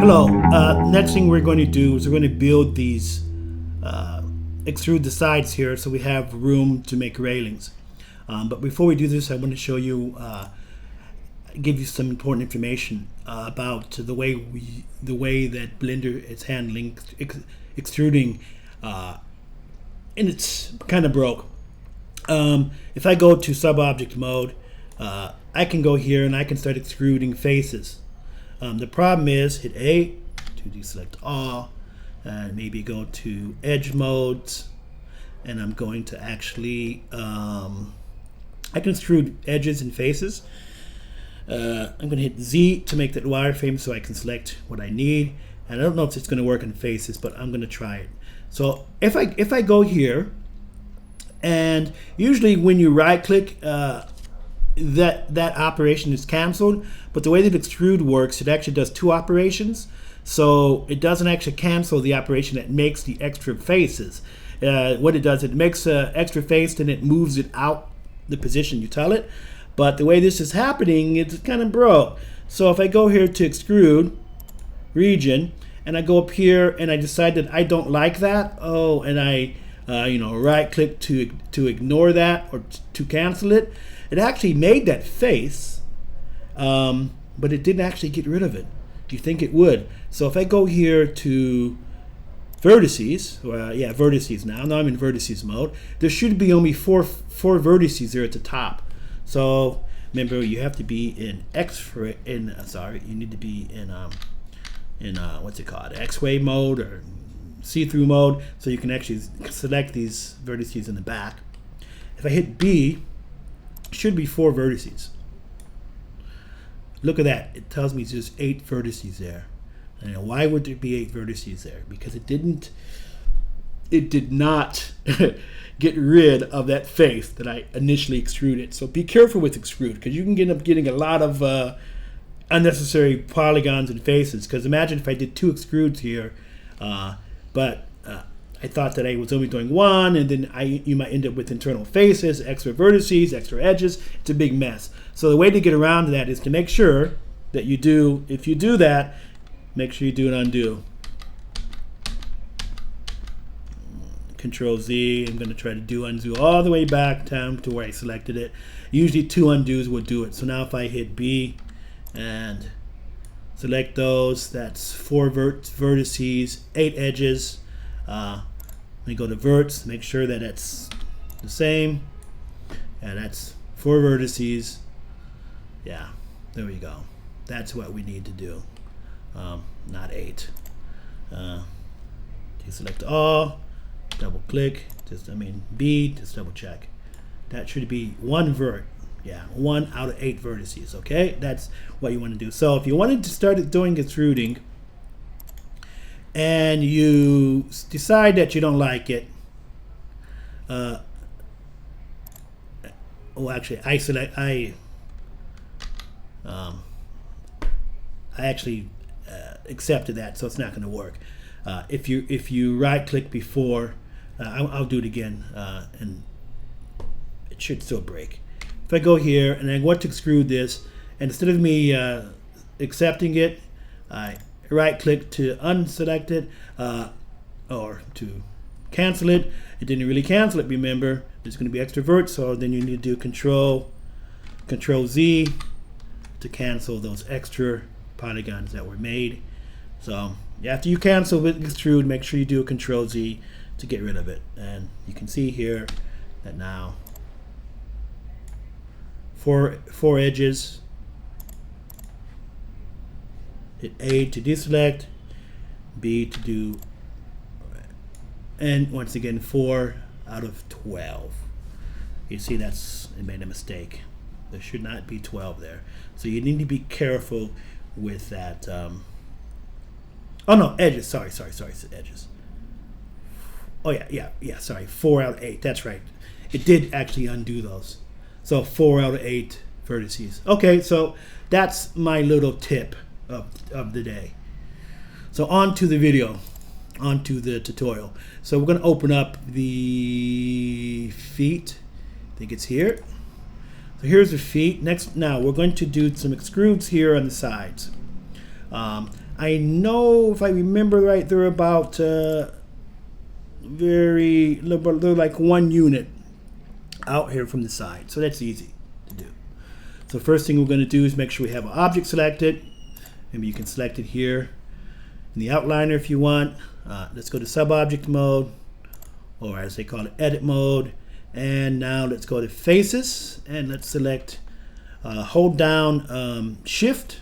Hello. Next thing we're going to do is we're going to build these, extrude the sides here so we have room to make railings. But before we do this, I want to show you, give you some important information about the way that Blender is handling extruding, and it's kind of broke. If I go to sub-object mode, I can go here and I can start extruding faces. The problem is hit A to deselect all, and maybe go to edge modes, and I'm going to actually I can extrude edges and faces. I'm going to hit Z to make that wireframe so I can select what I need. And I don't know if it's going to work in faces, but I'm going to try it. So if I go here, and usually when you right click, that operation is canceled, but the way that extrude works, it actually does two operations. So it doesn't actually cancel the operation that makes the extra faces. What it does, it makes an extra face, then it moves it out the position you tell it. But the way this is happening, it's kind of broke. So if I go here to extrude region, and I go up here and I decide that I don't like that, and I right click to ignore that or to cancel it, it actually made that face, but it didn't actually get rid of it. You think it would. So if I go here to vertices, vertices now I'm in vertices mode, there should be only four vertices there at the top. So remember, you have to be in you need to be in what's it called, X-ray mode or see-through mode, so you can actually select these vertices in the back. If I hit B, it should be 4 vertices. Look at that, it tells me there's 8 vertices there. And why would there be 8 vertices there? Because it did not get rid of that face that I initially extruded. So be careful with extrude, because you can end up getting a lot of unnecessary polygons and faces. Because imagine if I did 2 extrudes here, but I thought that I was only doing 1, and then you might end up with internal faces, extra vertices, extra edges. It's a big mess. So the way to get around that is to make sure that you do, if you do that, make sure you do an undo. Control Z, I'm going to try to do undo all the way back down to where I selected it. Usually 2 undos will do it. So now if I hit B and select those, that's 4 vertices, 8 edges. Let me go to verts, make sure that it's the same, and that's 4 vertices. Yeah, there we go. That's what we need to do, not 8. Deselect all, double click, B, just double check. That should be 1 vert. Yeah, 1 out of 8 vertices, okay? That's what you want to do. So if you wanted to start doing extruding and you decide that you don't like it, I actually accepted that, so it's not going to work. If you right click before, I'll do it again, and it should still break. If I go here and I want to extrude this, and instead of me accepting it, I right click to unselect it, or to cancel it. It didn't really cancel it, remember. There's going to be extra vert, so then you need to do Control Z to cancel those extra polygons that were made. So after you cancel with extrude, make sure you do a Control Z to get rid of it. And you can see here that now 4 edges. Hit A to deselect, B to do, and once again 4 out of 12. You see it made a mistake. There should not be 12 there. So you need to be careful with that. Oh no, edges. Sorry, it's edges. Oh yeah. Sorry, 4 out of 8. That's right. It did actually undo those. So 4 out of 8 vertices. Okay, so that's my little tip of the day. So on to the video, on to the tutorial. So we're going to open up the feet. I think it's here. So here's the feet. Now we're going to do some extrudes here on the sides. I know, if I remember right, they're about they're like 1 unit out here from the side, so that's easy to do. So first thing we're going to do is make sure we have an object selected. Maybe you can select it here in the outliner if you want. Let's go to sub-object mode, or as they call it, edit mode. And now let's go to faces, and let's select, hold down shift,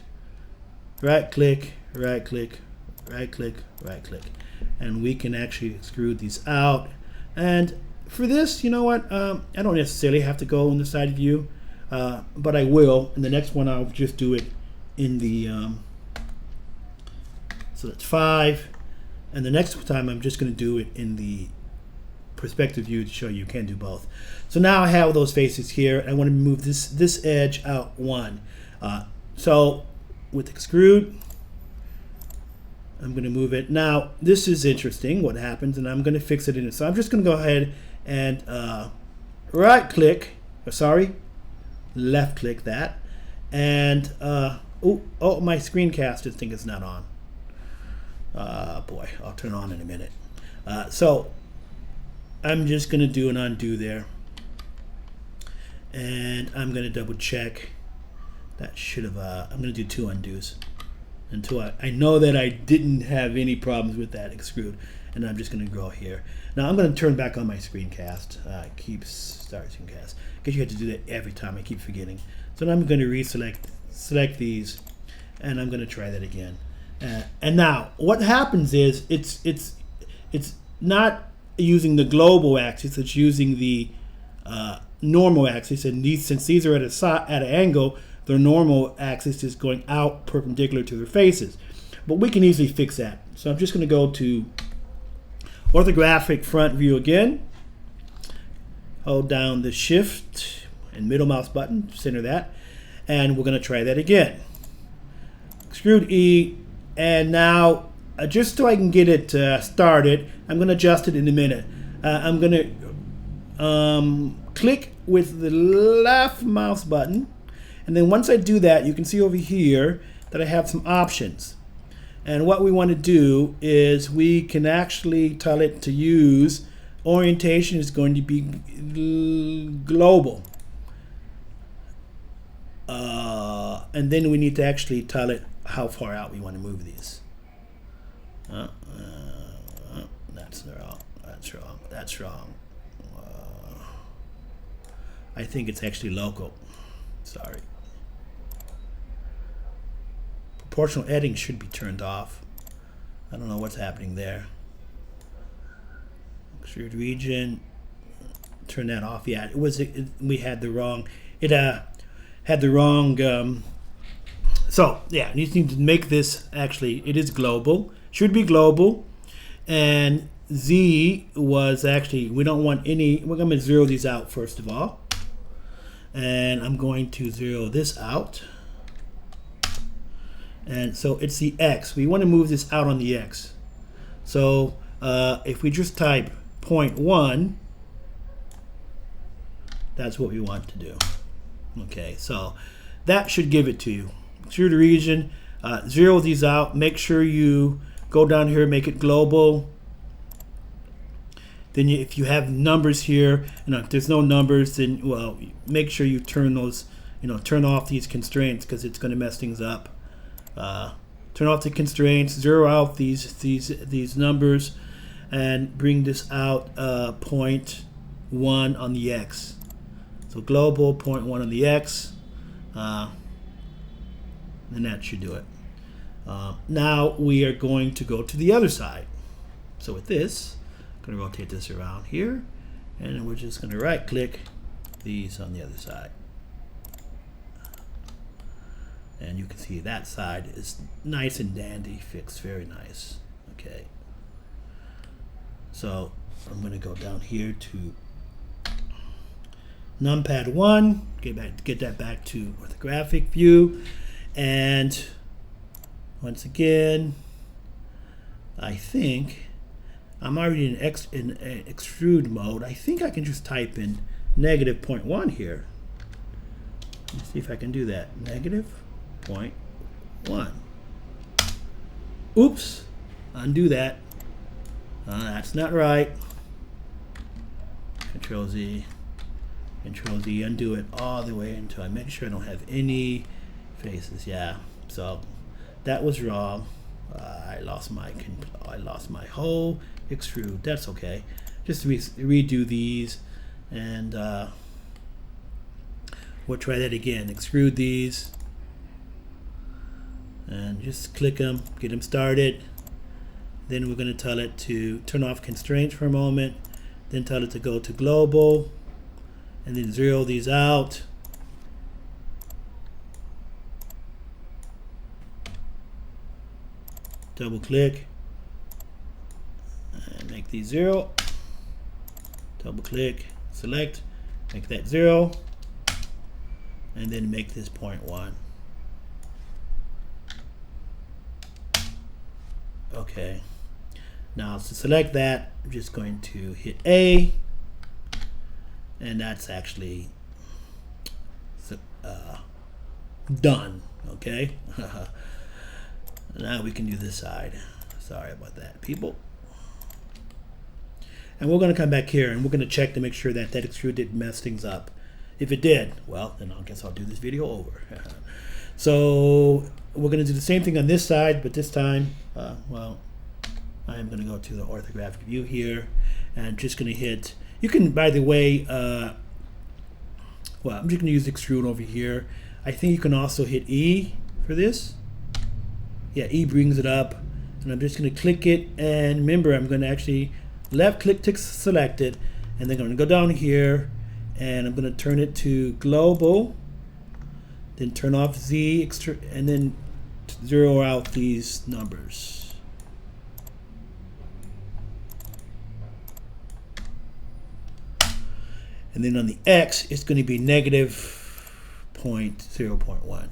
right click, right click, right click, right click. And we can actually extrude these out. And for this, you know what, I don't necessarily have to go in the side view, but I will. In the next one, I'll just do it in the, so that's 5. And the next time, I'm just going to do it in the perspective view to show you can do both. So now I have those faces here. I want to move this edge out 1. So with extrude, I'm going to move it. Now this is interesting what happens, and I'm going to fix it in it. So I'm just going to go ahead and right click, left click that, and oh, my screencast thing is not on. Boy, I'll turn it on in a minute. So I'm just going to do an undo there, and I'm going to double check. That should have, I'm going to do 2 undos until I know that I didn't have any problems with that extrude, and I'm just going to go here. Now I'm going to turn back on my screencast. Keep start screencast. Because you have to do that every time. I keep forgetting. So now I'm going to select these, and I'm going to try that again. And now what happens is it's not using the global axis, it's using the normal axis, and since these are at an angle, their normal axis is going out perpendicular to their faces. But we can easily fix that. So I'm just going to go to orthographic front view again, hold down the shift and middle mouse button, center that, and we're going to try that again. Extrude E, and now just so I can get it started, I'm going to adjust it in a minute. I'm going to click with the left mouse button, and then once I do that, you can see over here that I have some options. And what we want to do is we can actually tell it to use orientation is going to be global. And then we need to actually tell it how far out we want to move these. That's wrong. That's wrong. That's wrong. I think it's actually local. Sorry. Proportional editing should be turned off. I don't know what's happening there. Extrude region. Turn that off. Yeah, it was. We had the wrong. It had the wrong. So yeah, you need to make this actually. It is global. Should be global. And Z was actually. We don't want any. We're going to zero these out first of all. And I'm going to zero this out. And so it's the X. We want to move this out on the X. So if we just type 0.1, that's what we want to do. Okay, so that should give it to you. Extrude region, zero these out. Make sure you go down here, make it global. Then if you have numbers here, if there's no numbers, then well, make sure you turn those, turn off these constraints because it's going to mess things up. Turn off the constraints, zero out these numbers, and bring this out 0.1 on the X. So global 0.1 on the X, and that should do it. Now we are going to go to the other side. So with this, I'm going to rotate this around here, and we're just going to right click these on the other side. And you can see that side is nice and dandy, fixed, very nice. Okay. So I'm going to go down here to numpad 1, get that back to orthographic view, and once again, I think I'm already in extrude mode. I think I can just type in -0.1 here. Let's see if I can do that. -0.1. Oops, undo that. That's not right. Control Z, undo it all the way until I make sure I don't have any faces. Yeah, so that was wrong. I lost my whole extrude. That's okay. Just redo these, and we'll try that again. Extrude these, and just click them, get them started. Then we're going to tell it to turn off constraints for a moment. Then tell it to go to global, and then zero these out. Double click and make these 0. Double click, select, make that 0, and then make this 0.1. Okay. Now to select that, I'm just going to hit A, and that's actually done. Okay. Now we can do this side. Sorry about that, people. And we're going to come back here and we're going to check to make sure that that extrude didn't mess things up. If it did, well, then I guess I'll do this video over. So we're going to do the same thing on this side, but this time, well, I'm going to go to the orthographic view here and just going to hit, you can, by the way, well, I'm just going to use extrude over here. I think you can also hit E for this. Yeah, E brings it up, and I'm just going to click it, and remember, I'm going to actually left click to select it, and then I'm going to go down here, and I'm going to turn it to global, then turn off Z, and then zero out these numbers. And then on the X, it's going to be negative 0.1.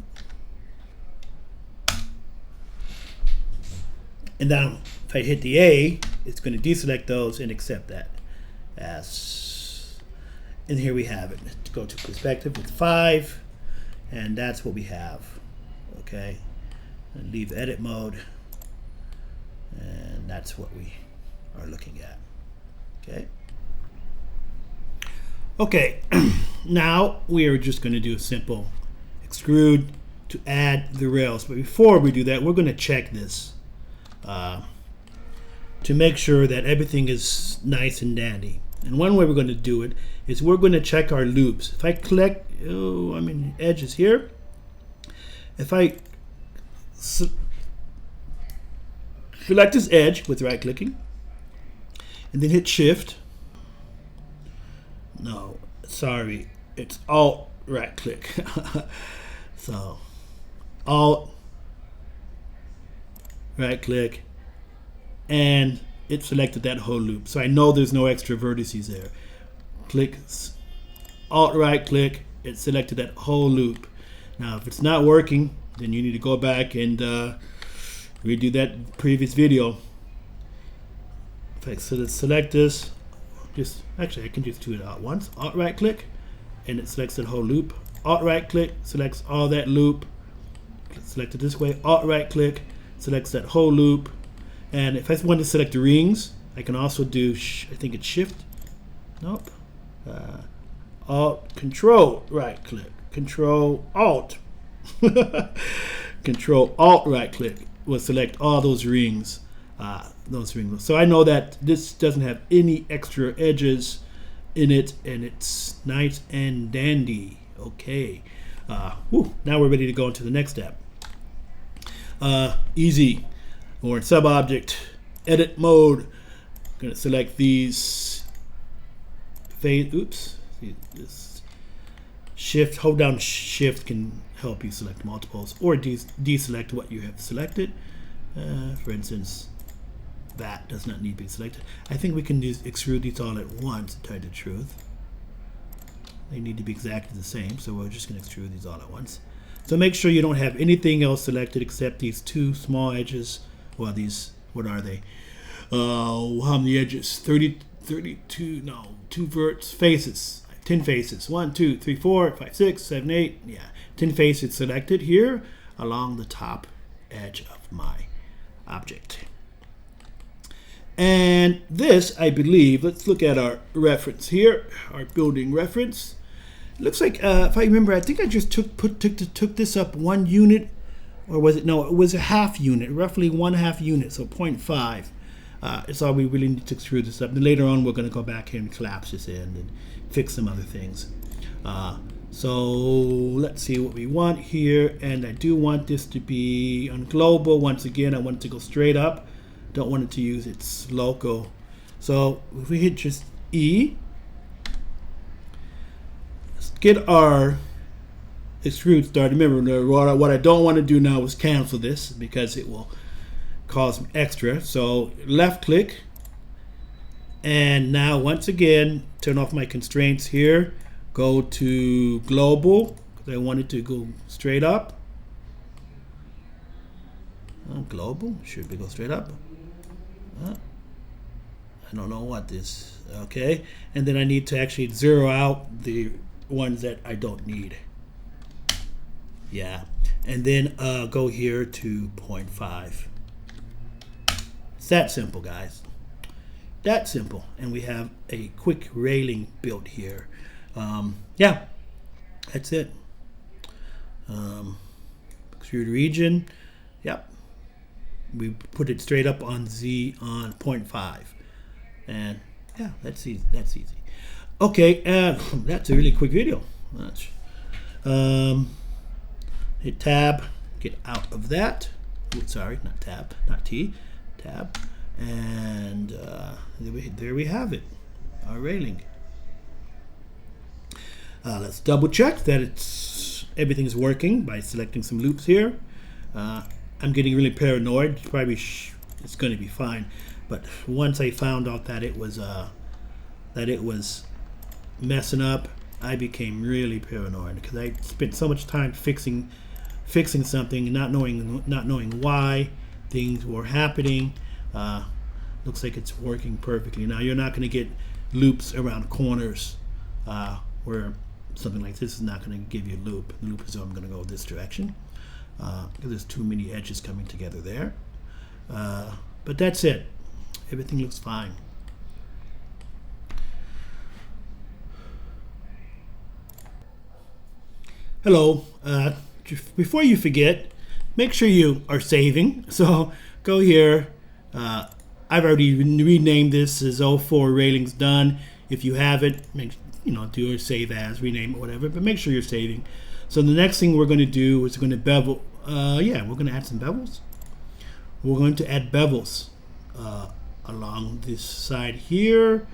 And now if I hit the A, it's going to deselect those and accept that as, and here we have it. Let's go to perspective with 5, and that's what we have. Okay, and leave edit mode, and that's what we are looking at. Okay. Okay, now we are just going to do a simple extrude to add the rails. But before we do that, we're going to check this to make sure that everything is nice and dandy. And one way we're going to do it is we're going to check our loops. If I click, I'm in edges here. If I select this edge with right clicking and then hit shift. No, sorry, it's alt right click. So alt right click, and it selected that whole loop. So I know there's no extra vertices there. Click alt right click, it selected that whole loop. Now if it's not working, then you need to go back and redo that previous video. If I select this, just actually I can just do it at once. Alt right click, and it selects the whole loop. Alt right click selects all that loop. Select it this way. Alt right click selects that whole loop. And if I want to select the rings, I can also do I think it's shift. Nope. Alt Control right click. Control Alt. Control Alt right click will select all those rings. So I know that this doesn't have any extra edges in it, and it's nice and dandy. Okay. Now we're ready to go into the next step. Easy. Or in sub-object, edit mode. I'm going to select these this shift, hold down shift can help you select multiples or deselect what you have selected. For instance, that does not need to be selected. I think we can extrude these all at once, to tell you the truth. They need to be exactly the same, so we're just going to extrude these all at once. So make sure you don't have anything else selected except these two small edges. Well, these, what are they? How many edges? 32, no, 2 faces, 10 faces. 1, 2, 3, 4, 5, 6, 7, 8. Yeah, 10 faces selected here along the top edge of my object. And this, I believe, let's look at our reference here, our building reference. It looks like, if I remember, I think I just took this up 1 unit, or was it? No, it was a half unit, roughly 1/2 unit, so 0.5. It's all we really need to extrude this up. And later on, we're going to go back here and collapse this in and fix some other things. So let's see what we want here. And I do want this to be on global. Once again, I want it to go straight up. Don't want it to use its local. So if we hit just E, let's get our extrude started. Remember, what I don't want to do now is cancel this because it will cause extra. So left click, and now once again turn off my constraints here. Go to global because I want it to go straight up. Global should be go straight up. I don't know what this. Okay, and then I need to actually zero out the ones that I don't need. Yeah, and then go here to 0.5. It's that simple, guys. That simple, and we have a quick railing built here. Yeah, that's it. Extrude region. Yep. We put it straight up on Z on 0.5, and yeah, that's easy. That's easy. Okay, that's a really quick video. Hit tab, get out of that. Oops, sorry, not tab, not T, tab, and there we have it, our railing. Let's double check that everything's working by selecting some loops here. I'm getting really paranoid. Probably it's going to be fine, but once I found out that it was messing up, I became really paranoid because I spent so much time fixing something, not knowing why things were happening. Looks like it's working perfectly. Now you're not going to get loops around corners where something like this is not going to give you a loop. The loop is I'm going to go this direction because there's too many edges coming together there. But that's it. Everything looks fine. Hello. Before you forget, make sure you are saving. So go here. I've already renamed this as 04 railings done. If you haven't, do a save as, rename it, whatever. But make sure you're saving. So the next thing we're going to do is we're going to bevel. We're going to add some bevels. We're going to add bevels along this side here,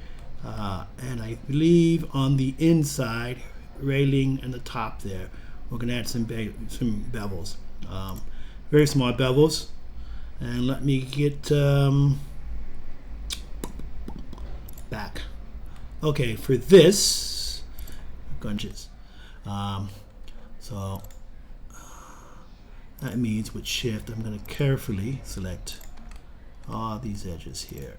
and I believe on the inside railing and the top there, we're going to add some bevels, very small bevels. And let me get back. Okay, for this, gunges. So that means with shift, I'm going to carefully select all these edges here.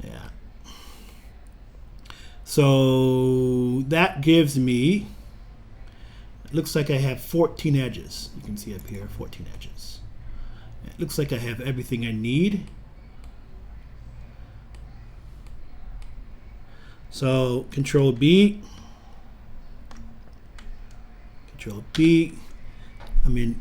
Yeah. So that gives me, it looks like I have 14 edges. You can see up here, 14 edges. It looks like I have everything I need. So Control B, Control B. I'm in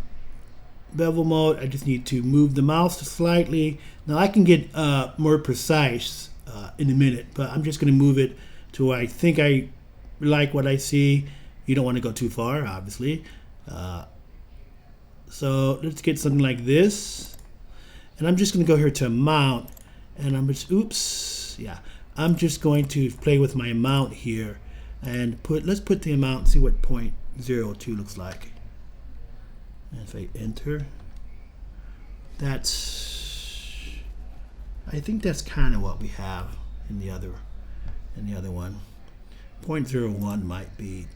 bevel mode. I just need to move the mouse slightly. Now I can get more precise in a minute, but I'm just going to move it to where I think I like what I see. You don't want to go too far, obviously. So let's get something like this. And I'm just going to go here to mount, and I'm just, I'm just going to play with my amount here and let's put the amount, see what 0.02 looks like. And if I enter, I think that's kind of what we have in the other one. 0.01 might be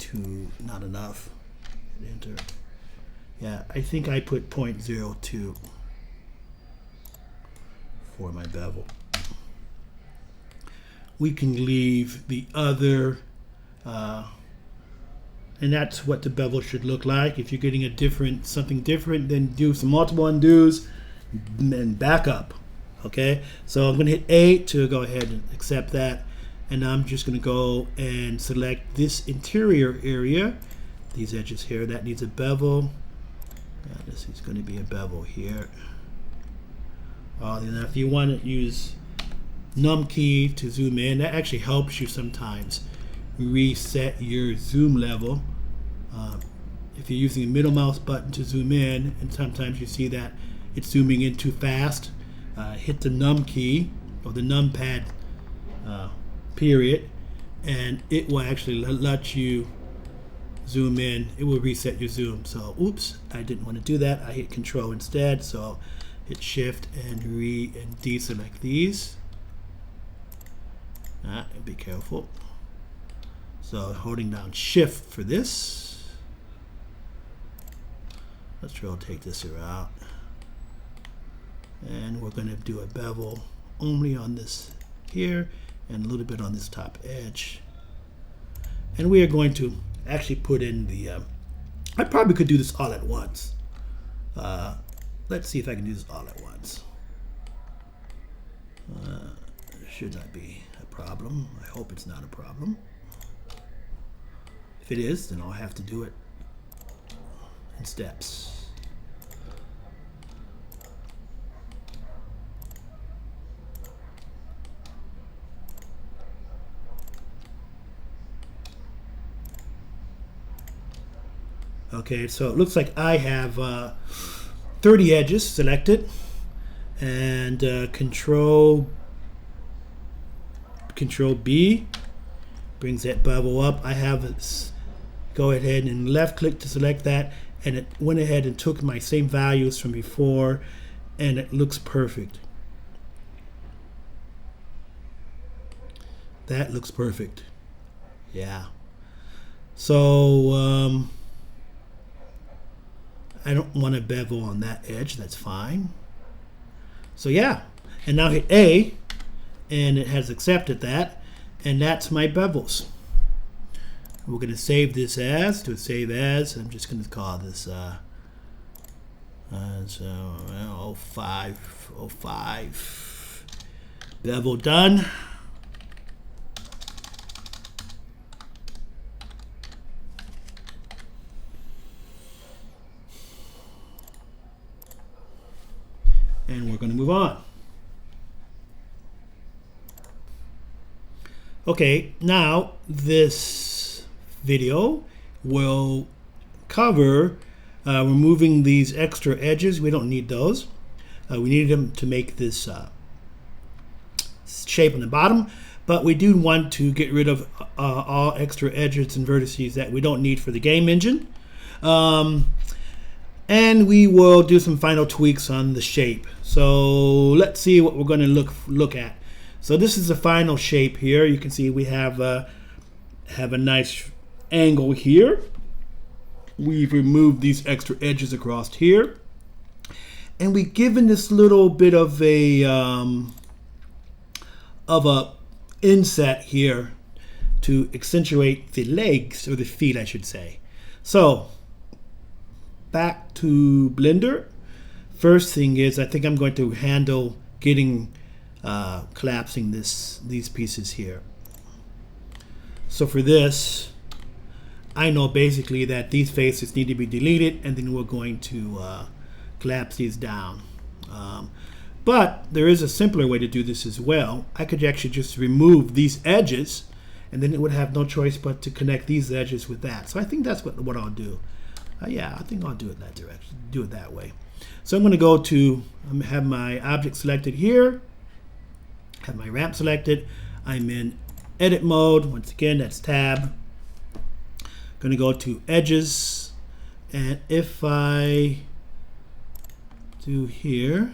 not enough. Enter. Yeah, I think I put 0.02 for my bevel. we can leave the other, and that's what the bevel should look like. If you're getting something different, then do some multiple undos and back up. Okay, so I'm going to hit A to go ahead and accept that, and I'm just going to go and select this interior area, these edges here. That needs a bevel. This is going to be a bevel here. Now if you want to use num key to zoom in, that actually helps you sometimes reset your zoom level. If you're using the middle mouse button to zoom in, and sometimes you see that it's zooming in too fast, hit the num key or the numpad period, and it will actually let you zoom in. It will reset your zoom. So oops, I didn't want to do that. I hit control instead, so hit shift and deselect these. Be careful. So holding down shift for this. Let's rotate this around. And we're going to do a bevel only on this here and a little bit on this top edge. And we are going to actually put in the, I probably could do this all at once. Let's see if I can do this all at once. Should not be a problem. I hope it's not a problem. If it is, then I'll have to do it in steps. Okay, so it looks like I have 30 edges selected, and Control B brings that bevel up. I have it go ahead and left click to select that, and it went ahead and took my same values from before, and it looks perfect. That looks perfect. Yeah. So I don't want to bevel on that edge. That's fine. So yeah, and now hit A, and it has accepted that, and that's my bevels. We're going to save this as, to save as, I'm just going to call this 05. Bevel done. And we're going to move on. Okay, now this video will cover removing these extra edges. We don't need those. We need them to make this shape on the bottom, but we do want to get rid of all extra edges and vertices that we don't need for the game engine. And we will do some final tweaks on the shape. So let's see what we're going to look at. So this is the final shape here. You can see we have a nice angle here. We've removed these extra edges across here, and we've given this little bit of a inset here to accentuate the legs, or the feet, I should say. So back to Blender. First thing is, I think I'm going to handle collapsing these pieces here. So for this, I know basically that these faces need to be deleted, and then we're going to collapse these down. But there is a simpler way to do this as well. I could actually just remove these edges, and then it would have no choice but to connect these edges with that. So I think that's what I'll do. Yeah, I think I'll do it that direction, do it that way. So I'm going to go to, have my object selected here, have my ramp selected. I'm in edit mode. Once again, that's tab. Going to go to edges, and if I do here,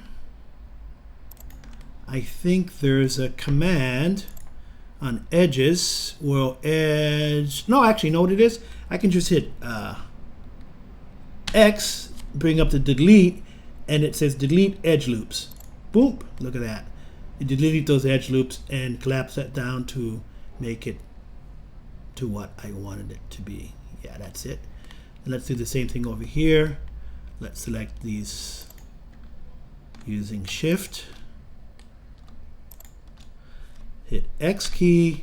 I think there's a command on edges. Well, edge, no, actually, know what it is? I can just hit X, bring up the delete, and it says delete edge loops. Boom, look at that. delete those edge loops and collapse that down to make it to what I wanted it to be. Yeah, that's it. And let's do the same thing over here. Let's select these using Shift, hit X key,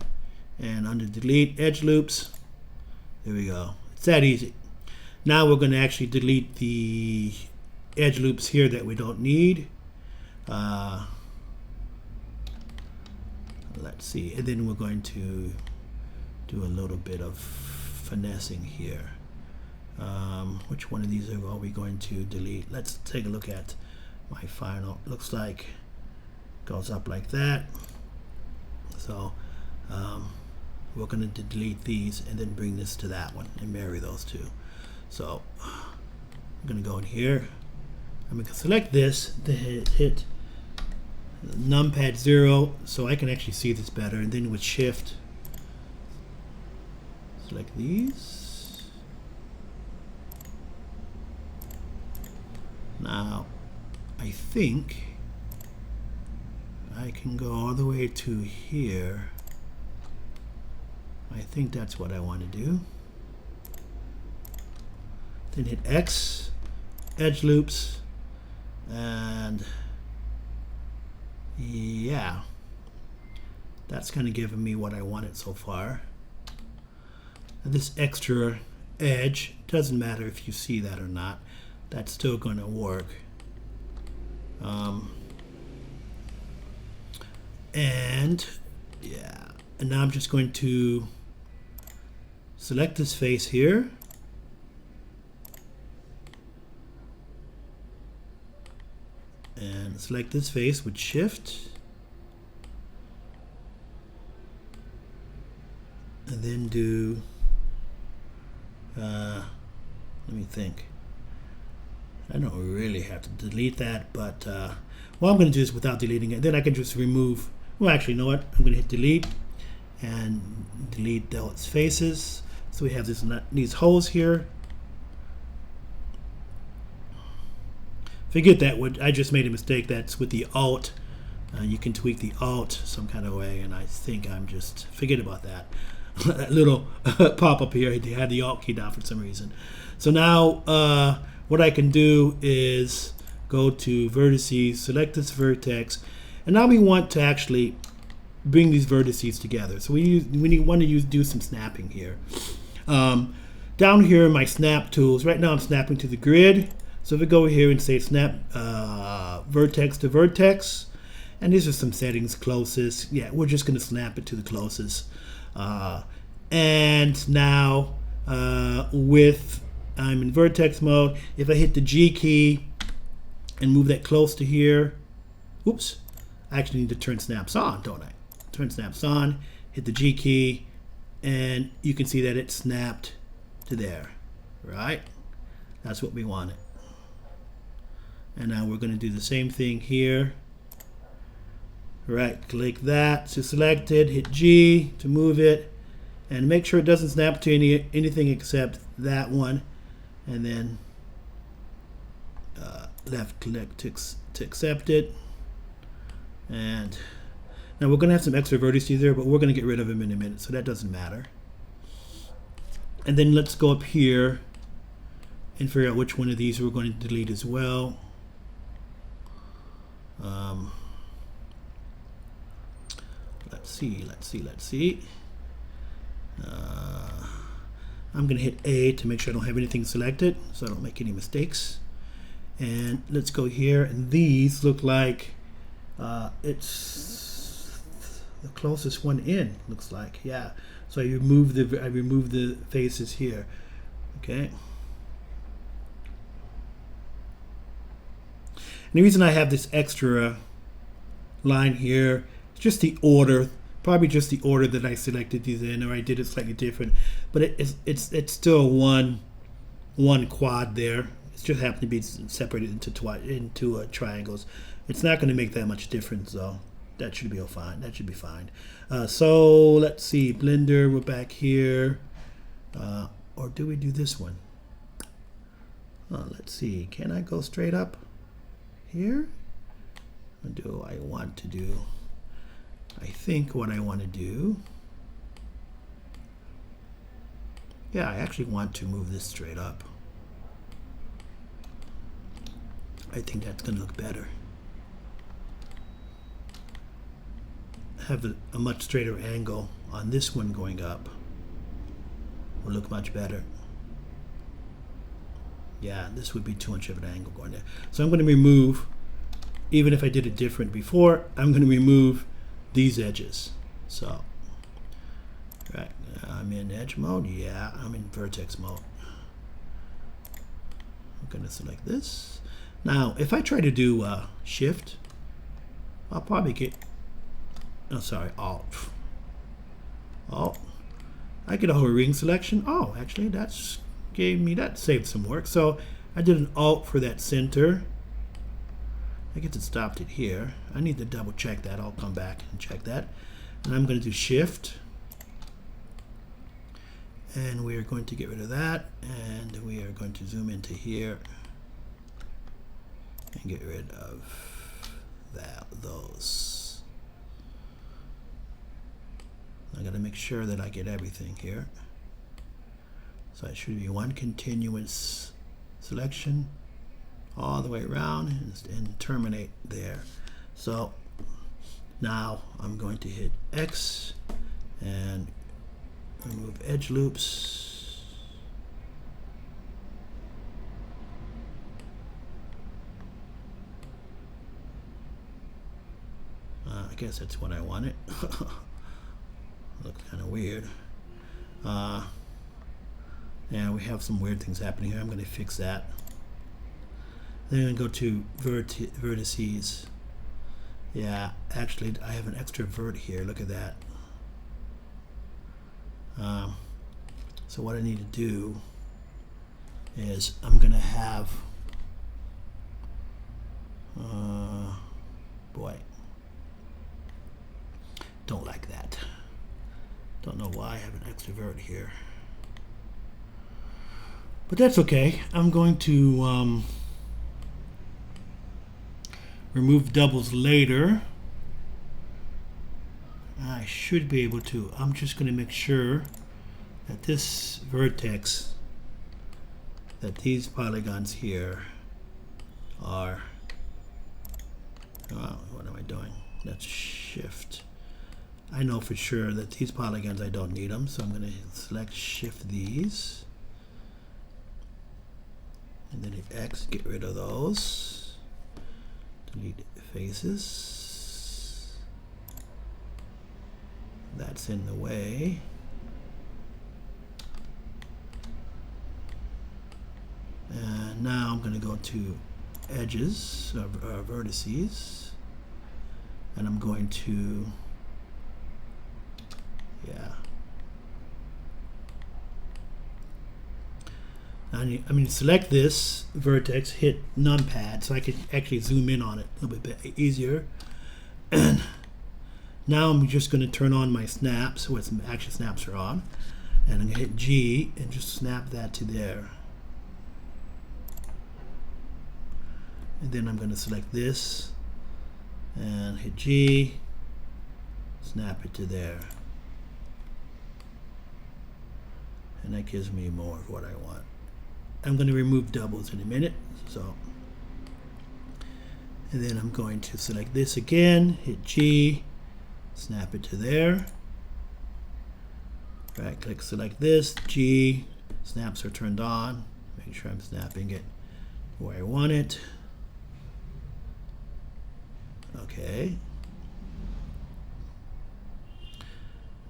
and under delete edge loops, there we go. It's that easy. Now we're going to actually delete the edge loops here that we don't need. Let's see, and then we're going to do a little bit of finessing here. Which one of these are we going to delete? Let's take a look at my final. Looks like it goes up like that. So we're going to delete these and then bring this to that one and marry those two. So I'm going to go in here. I'm going to select this, then hit numpad 0 so I can actually see this better, and then with Shift select these. Now I think I can go all the way to here. I think that's what I want to do. Then hit X, edge loops, and yeah, that's kind of giving me what I wanted so far. And this extra edge, doesn't matter if you see that or not, that's still going to work. And yeah, and now I'm just going to select this face here, and select this face with Shift, and then do let me think. I don't really have to delete that, but what I'm going to do is without deleting it. Then I can just remove. Well, actually, you know what? I'm going to hit delete and delete those faces. So we have these holes here. Forget that. I just made a mistake. That's with the Alt. You can tweak the Alt some kind of way, and I think I'm just forget about that. That little pop-up here. They had the Alt key down for some reason. So now what I can do is go to vertices, select this vertex, and now we want to actually bring these vertices together. So we want to do some snapping here. Down here in my snap tools, right now I'm snapping to the grid. So if we go here and say snap vertex to vertex, and these are some settings, closest. Yeah, we're just going to snap it to the closest. And now I'm in vertex mode. If I hit the G key and move that close to here, oops, I actually need to turn snaps on, don't I? Turn snaps on, hit the G key, and you can see that it snapped to there, right? That's what we wanted. And now we're going to do the same thing here. Right click that to select it, hit G to move it, and make sure it doesn't snap to anything except that one, and then left click to accept it. And now we're going to have some extra vertices there, but we're going to get rid of them in a minute, so that doesn't matter. And then let's go up here and figure out which one of these we're going to delete as well. Let's see. I'm going to hit A to make sure I don't have anything selected, so I don't make any mistakes. And let's go here, and these look like it's the closest one in. Looks like, yeah. So I remove the faces here. Okay. And the reason I have this extra line here, it's just the order. Probably just the order that I selected these in, or I did it slightly different, but it's still one quad there. It just happened to be separated into triangles. It's not going to make that much difference, though. That should be fine. That should be fine. So let's see, Blender. We're back here, or do we do this one? Let's see. Can I go straight up here? Or do I want to do? I think what I want to do, yeah, I actually want to move this straight up. I think that's going to look better. Have a much straighter angle on this one going up. Will look much better. Yeah, this would be too much of an angle going there. So I'm going to remove, even if I did it different before, I'm going to remove these edges. So, right, I'm in edge mode. Yeah, I'm in vertex mode. I'm going to select this. Now, if I try to do shift, I'll probably get, oh, sorry, alt. Alt. I get a whole ring selection. Oh, actually, that's that saved some work. So I did an alt for that center. I guess it stopped it here. I need to double check that. I'll come back and check that. And I'm going to do shift. And we are going to get rid of that. And we are going to zoom into here and get rid of those. I got to make sure that I get everything here. So it should be one continuous selection all the way around and terminate there. So now I'm going to hit X and remove edge loops. I guess that's what I wanted. Looks kind of weird. Yeah, we have some weird things happening here. I'm going to fix that. Then I'm going to go to vertices. Yeah, actually, I have an extra vert here. Look at that. So what I need to do is I'm going to have, boy, don't like that. Don't know why I have an extra vert here. But that's okay. I'm going to remove doubles later. I should be able to. I'm just going to make sure that this vertex, that these polygons here are, what am I doing? That's shift. I know for sure that these polygons, I don't need them, so I'm going to select shift these. And then hit X, get rid of those. Delete faces. That's in the way. And now I'm going to go to edges, vertices. And I'm going to, yeah. I'm going to select this vertex, hit numpad, so I can actually zoom in on it a little bit easier. And now I'm just going to turn on my snaps, where actually snaps are on. And I'm going to hit G and just snap that to there. And then I'm going to select this and hit G, snap it to there. And that gives me more of what I want. I'm going to remove doubles in a minute. So, and then I'm going to select this again, hit G, snap it to there. Right click, select this, G, snaps are turned on. Make sure I'm snapping it where I want it. Okay.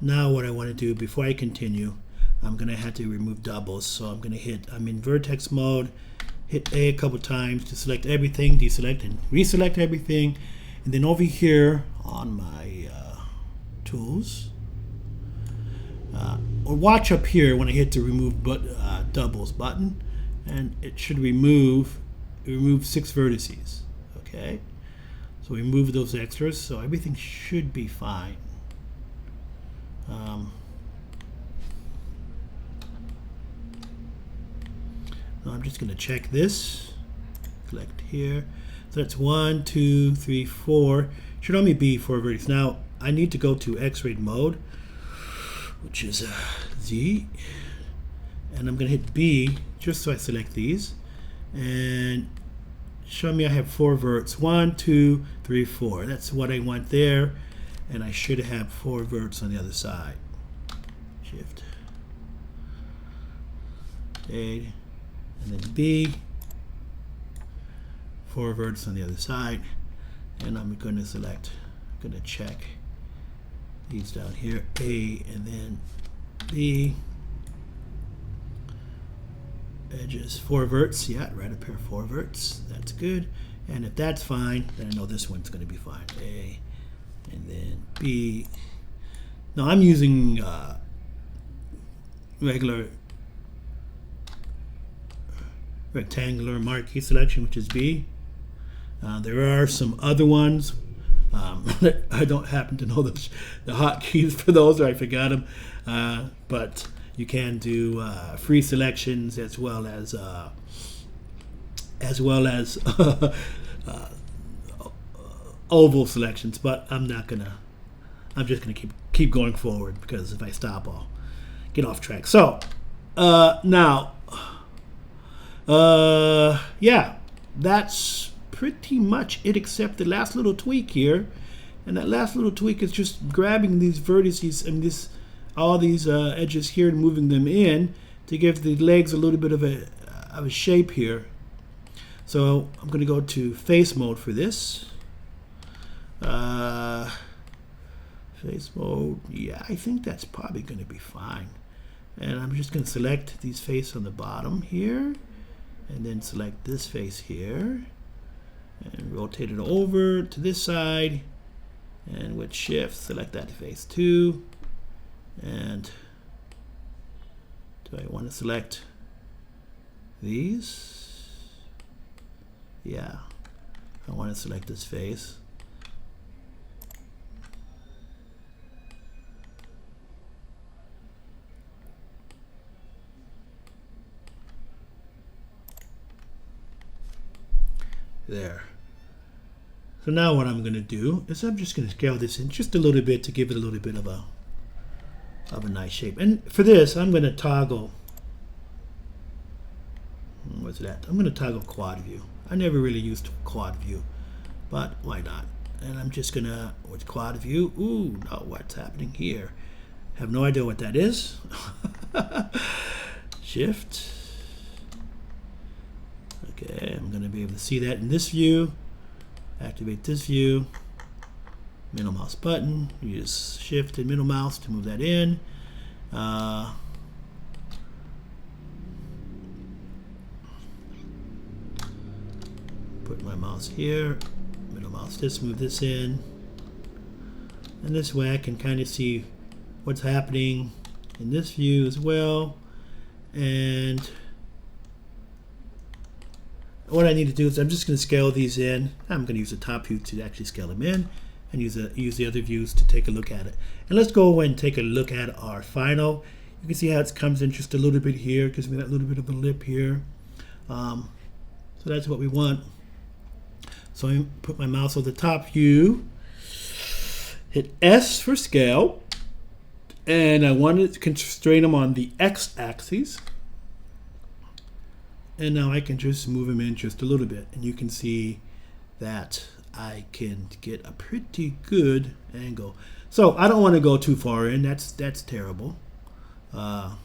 Now what I want to do before I continue, I'm going to have to remove doubles. So I'm going to hit, I'm in vertex mode, hit A a couple times to select everything, deselect and reselect everything. And then over here on my tools, or watch up here when I hit the remove doubles button, and it should remove 6 vertices. Okay. So we remove those extras, so everything should be fine. I'm just going to check this. Select here. So that's 1, 2, 3, 4. Should only be 4 vertices. Now, I need to go to X-ray mode, which is Z, and I'm going to hit B just so I select these, and show me I have 4 verts. 1, 2, 3, 4. That's what I want there, and I should have 4 verts on the other side. Shift A, and then B, 4 verts on the other side, and I'm going to select, I'm going to check these down here, A and then B. Edges, 4 verts, yeah, right up here, 4 verts, that's good. And if that's fine, then I know this one's going to be fine. A, and then B. Now I'm using regular rectangular marquee selection, which is B. There are some other ones. I don't happen to know the hotkeys for those, or I forgot them. But you can do free selections as well as oval selections. But I'm not gonna. I'm just gonna keep going forward, because if I stop, I'll get off track. So now, yeah, that's pretty much it, except the last little tweak here, and that last little tweak is just grabbing these vertices and all these edges here and moving them in to give the legs a little bit of a shape here. So I'm going to go to face mode for this. Face mode, yeah, I think that's probably going to be fine. And I'm just going to select these face on the bottom here, and then select this face here, and rotate it over to this side, and with shift select that face too. And do I want to select these? Yeah, I want to select this face. There. So now what I'm going to do is I'm just going to scale this in just a little bit to give it a little bit of a nice shape. And for this, I'm going to toggle. What's that? I'm going to toggle quad view. I never really used quad view, but why not? And I'm just going to, with quad view, ooh, no, what's happening here? Have no idea what that is. Shift. Okay, I'm going to be able to see that in this view. Activate this view. Middle mouse button. Use shift and middle mouse to move that in. Put my mouse here. Middle mouse this, move this in. And this way I can kind of see what's happening in this view as well. And what I need to do is I'm just going to scale these in. I'm going to use the top view to actually scale them in, and use the other views to take a look at it. And let's go and take a look at our final. You can see how it comes in just a little bit here, gives me that little bit of a lip here. So that's what we want. So I put my mouse on the top view, hit S for scale, and I want to constrain them on the X-axis. And now I can just move them in just a little bit, and you can see that I can get a pretty good angle. So I don't want to go too far in. That's terrible. I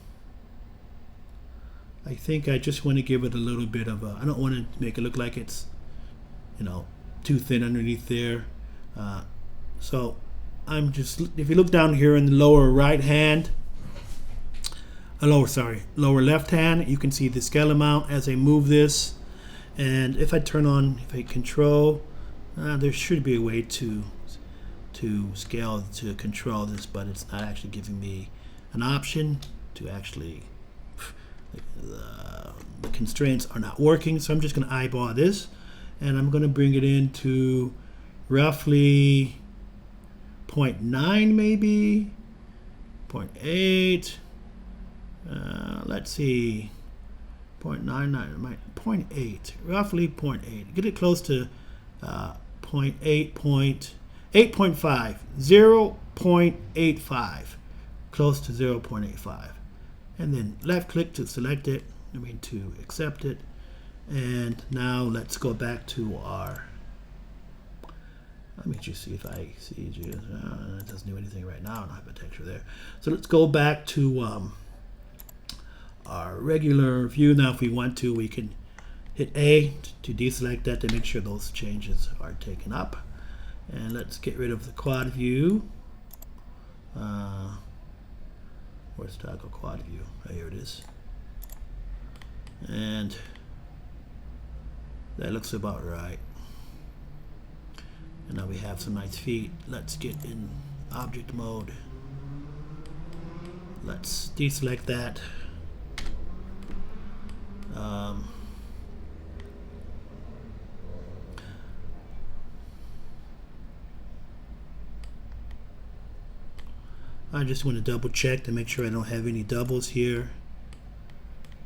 think I just want to give it a little bit of a. I don't want to make it look like it's, too thin underneath there. So I'm just. If you look down here in the lower right hand. Lower left hand, you can see the scale amount as I move this. And if I control, there should be a way to scale to control this, but it's not actually giving me an option to actually, the constraints are not working. So I'm just going to eyeball this, and I'm going to bring it into roughly 0.9 maybe, 0.8. Let's see, 0.99, 0.8, roughly 0.8. Get it close to 0.8 point, 8.5, 0.85, close to 0.85. And then left click to select it, to accept it. And now let's go back to our, let me just see if I see it doesn't do anything right now. I don't have a texture there. So let's go back to our regular view. Now if we want to, we can hit A to deselect that to make sure those changes are taken up. And let's get rid of the quad view. Where's toggle quad view? Oh, here it is. And that looks about right. And now we have some nice feet. Let's get in object mode. Let's deselect that. I just want to double check to make sure I don't have any doubles here.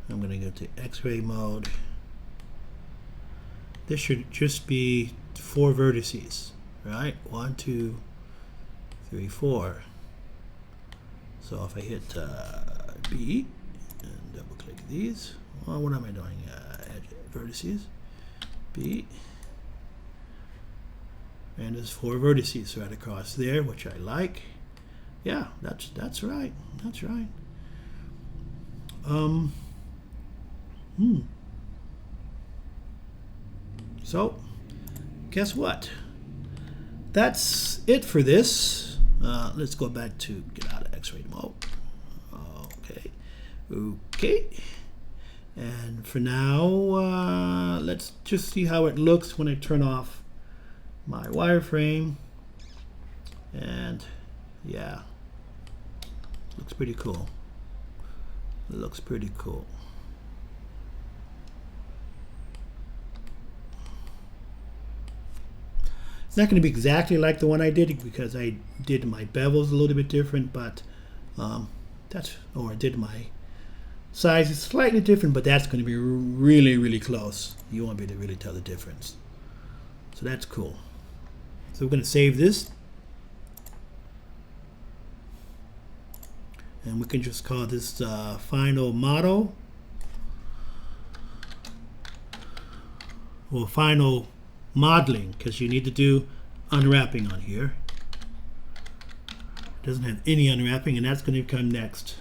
I'm going to go to X-ray mode. This should just be 4 vertices, right? 1, 2, 3, 4. So if I hit B and double click these, well, what am I doing? Add vertices, B, and there's 4 vertices right across there, which I like. Yeah, that's right. That's right. So, guess what? That's it for this. Let's go back to get out of X-ray mode. Okay. And for now, let's just see how it looks when I turn off my wireframe. And yeah, looks pretty cool. It looks pretty cool. It's not going to be exactly like the one I did because I did my bevels a little bit different, but I did my size is slightly different, but that's going to be really, really close. You won't be able to really tell the difference. So that's cool. So we're going to save this. And we can just call this final model. Well, final modeling, because you need to do unwrapping on here. It doesn't have any unwrapping, and that's going to come next.